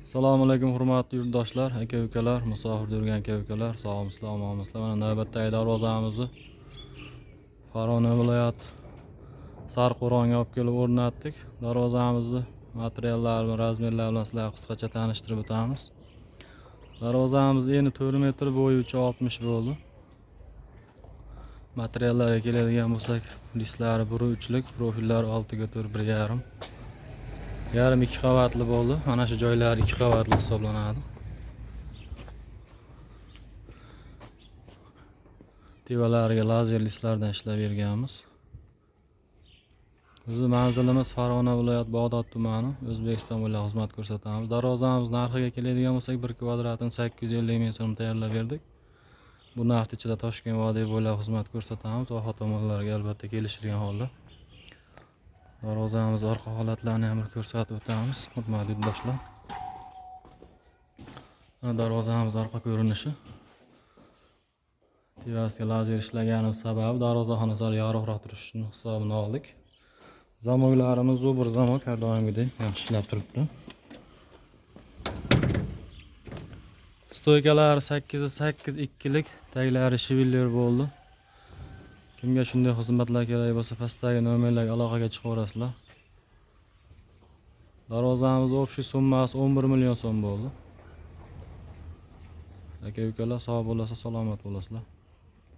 Assalomu alaykum hurmatli yurtdoshlar, aka-ukalar, musofirda yurgan aka-ukalar, sog'misizlar, omonmisizlar. Mana navbatdagi darvozamizni Farg'ona viloyati Sarqo'rg'onga olib kelib o'rnatdik. Darvozamizni materiallari va razmerlari bilan sizlarga qisqacha tanishtirib o'tamiz. Darvozamiz eni 4 metr, bo'yi 3.60 bo'ldi. Materiallarga keladigan bo'lsak, listlari 1.3lik, profillari 6x4, 1.5. Yarim 2 qavatli bo'ldi. Mana shu joylari 2 qavatli hisoblanadi. Tevalariga lazer listlardan ishlab berganmiz. Bizning manzilimiz Farg'ona viloyati Bag'dod tumani, O'zbekiston bo'ylab xizmat ko'rsatamiz. Darvozamiz narxiga keladigan bo'lsak, 1 kvadratini 850 ming so'm tayyorlab berdik. Bu narx ichida Toshkent vodiy bo'ylab xizmat ko'rsatamiz va tomonlarga albatta kelishilgan holda. Darvozamiz orqa holatlarini ham ko'rsatib o'tamiz, hurmatli yurtdoshlar. Darvozamiz orqa ko'rinishi. Terrasiga lazer ishlaganimiz sababi darvozaxona sal yorug'roq turishini hisobini oldik. Zamoklarimiz zo'bir zamok, har doimgidek yaxshi ishlab turibdi. Stoykalari 8x8 ikkilik, taglari shivillir bo'ldi. Kimga shunday xizmatlar kerak bo'lsa, pastdagi nomerlarga aloqaga chiqaverasizlar. Darvozamiz общий summasi 11 million so'm bo'ldi. Aka-ukalar sog' bo'lasa, salomat bo'lasizlar.